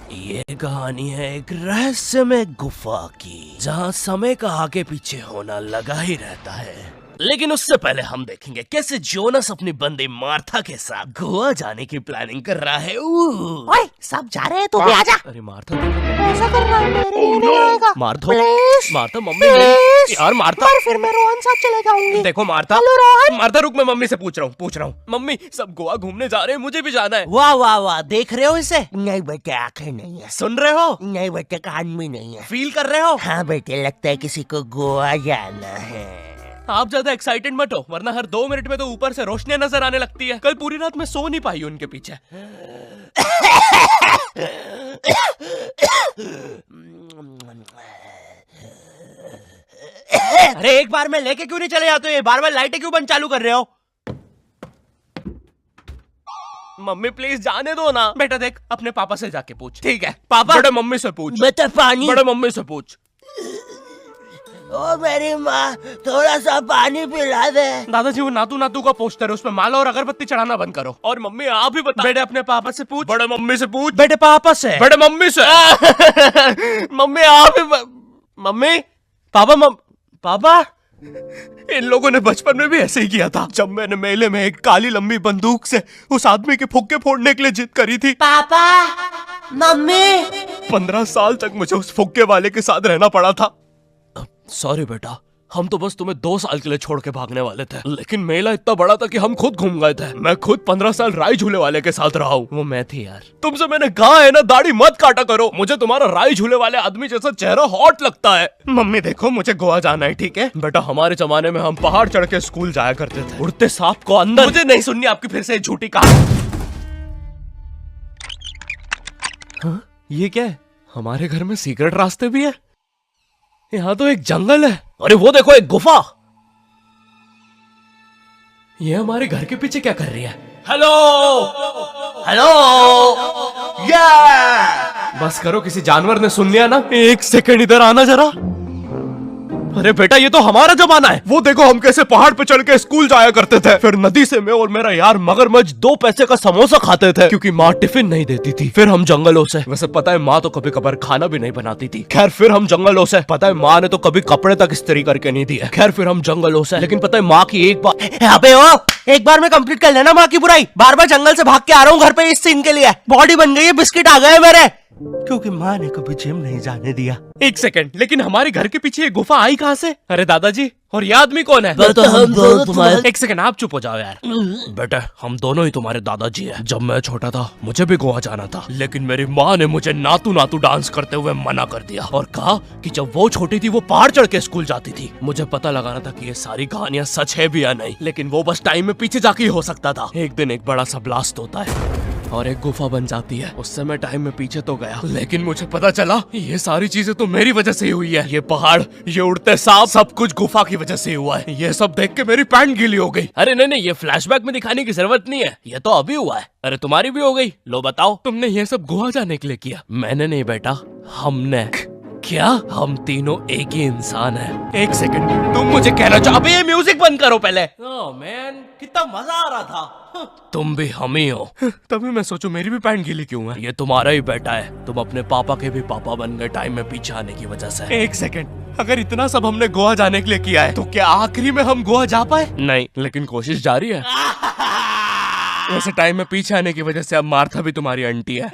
ये कहानी है एक रहस्यमय गुफा की, जहाँ समय का आगे पीछे होना लगा ही रहता है। लेकिन उससे पहले हम देखेंगे कैसे जोनस अपनी बंदी मार्था के साथ गोवा जाने की प्लानिंग कर रहा है। ओए, सब जा रहे हैं, तू भी आजा। अरे मार्था ऐसा कर रहा है, मेरे लिए नहीं आएगा। Martha Please, Martha mummy please। यार मार्था, पर फिर मैं रोहन साथ चले जाऊंगी। देखो मार्था, हेलो रोहन। मार्था रुक, मैं मम्मी से पूछ रहा हूँ। मम्मी सब गोवा घूमने जा रहे हैं, मुझे भी जाना है। वाह वाह वाह, देख रहे हो इसे? नहीं बेटे, आंखें नहीं है। सुन रहे हो? नहीं बेटे, कान भी नहीं है। फील कर रहे हो? हाँ बेटे, लगता है किसी को गोवा जाना है। आप ज्यादा एक्साइटेड मत हो, वरना हर 2 मिनट में तो ऊपर से रोशनियां नजर आने लगती है। कल पूरी रात मैं सो नहीं पाई उनके पीछे। अरे एक बार में लेके क्यों नहीं चले जाते हो? ये बार बार लाइटें क्यों बंद चालू कर रहे हो? मम्मी प्लीज जाने दो ना। बेटा देख, अपने पापा से जाके पूछ। ठीक है पापा। बड़े मम्मी से पूछ। बेटा पानी। बड़े मम्मी से पूछ। ओ मेरी माँ, थोड़ा सा पानी पिला दे। दादाजी वो नातू नातू का पोस्टर है, उसमें माला और अगरबत्ती चढ़ाना बंद करो। और मम्मी आप भी बता। बेटे अपने पापा से पूछ। बड़े मम्मी से पूछ। बेटे पापा से। बड़े मम्मी से। मम्मी आप भी मम्मी पापा पापा इन लोगों ने बचपन में भी ऐसे ही किया था, जब मैंने मेले में एक काली लंबी बंदूक से उस आदमी के फुक्के फोड़ने के लिए जिद करी थी। पापा, मम्मी। 15 साल तक मुझे उस फुक्के वाले के साथ रहना पड़ा था। सॉरी बेटा, हम तो बस तुम्हें 2 साल के लिए छोड़ के भागने वाले थे, लेकिन मेला इतना बड़ा था कि हम खुद घूम गए थे। मैं खुद 15 साल राई झूले वाले के साथ रहा हूँ। वो मैं थी यार। तुमसे मैंने कहा है ना, दाढ़ी मत काटा करो। मुझे तुम्हारा राई झूले वाले आदमी जैसा चेहरा हॉट लगता है। मम्मी देखो, मुझे गोवा जाना है, ठीक है बेटा। हमारे जमाने में हम पहाड़ चढ़ के स्कूल जाया करते थे, उड़ते सांप को अंदर। मुझे नहीं सुननी आपकी फिर से झूठी कहानी। हाँ, ये क्या है? हमारे घर में सीक्रेट रास्ते भी है। यहाँ तो एक जंगल है। अरे वो देखो, एक गुफा। ये हमारे घर के पीछे क्या कर रही है? हेलो हेलो, बस करो, किसी जानवर ने सुन लिया ना। 1 सेकंड इधर आना जरा। अरे बेटा, ये तो हमारा जमाना है। वो देखो, हम कैसे पहाड़ पे चढ़ के स्कूल जाया करते थे। फिर नदी से मैं और मेरा यार मगरमच्छ 2 पैसे का समोसा खाते थे, क्योंकि माँ टिफिन नहीं देती थी। फिर हम जंगलों से, वैसे पता है माँ तो कभी कभार खाना भी नहीं बनाती थी। खैर फिर हम जंगलों से, पता है माँ ने तो कभी कपड़े तक इस्त्री करके नहीं दिए। खैर फिर हम जंगलों से, लेकिन पता है माँ की एक बार। अबे ओ, एक बार में कंप्लीट कर लेना माँ की बुराई। बार बार जंगल से भाग के आ रहा हूँ घर पे इस सीन के लिए। बॉडी बन गई है, बिस्किट आ गए मेरे, क्योंकि माँ ने कभी जिम नहीं जाने दिया। 1 सेकंड, लेकिन हमारे घर के पीछे ये गुफा आई कहाँ से? अरे दादाजी, और ये आदमी कौन है? तो हम दोनों तुम्हारे। 1 सेकंड, आप चुप हो जाओ यार। बेटा, हम दोनों ही तुम्हारे दादाजी हैं। जब मैं छोटा था मुझे भी गोवा जाना था, लेकिन मेरी माँ ने मुझे नातू नातू डांस करते हुए मना कर दिया और कहा कि जब वो छोटी थी वो पहाड़ चढ़ के स्कूल जाती थी। मुझे पता लगाना था कि ये सारी कहानियां सच है भी या नहीं, लेकिन वो बस टाइम में पीछे जाके ही हो सकता था। एक दिन एक बड़ा सा ब्लास्ट होता है और एक गुफा बन जाती है। उससे मैं टाइम में पीछे तो गया, लेकिन मुझे पता चला ये सारी चीजें तो मेरी वजह से ही हुई है। ये पहाड़, ये उड़ते सांप, सब कुछ गुफा की वजह से हुआ है। ये सब देख के मेरी पैंट गीली हो गई। अरे नहीं, ये फ्लैशबैक में दिखाने की जरूरत नहीं है, ये तो अभी हुआ है। अरे तुम्हारी भी हो गई। लो बताओ, तुमने ये सब गोवा जाने के लिए किया? मैंने नहीं बेटा, हमने। क्या? हम तीनों एक ही इंसान हैं। 1 सेकंड, तुम मुझे कहना चाहो? अबे ये म्यूजिक बंद करो पहले। ओह मैन, कितना मजा आ रहा था। तुम भी हम ही हो। तभी मैं सोचू मेरी भी पैंट गीली क्यों है। ये तुम्हारा ही बेटा है, तुम अपने पापा के भी पापा बन गए टाइम में पीछे आने की वजह से। 1 सेकंड, अगर इतना सब हमने गोवा जाने के लिए किया है, तो क्या आखिरी में हम गोवा जा पाए? नहीं, लेकिन कोशिश जारी है। वैसे टाइम में पीछे आने की वजह से अब मार्था भी तुम्हारी आंटी है।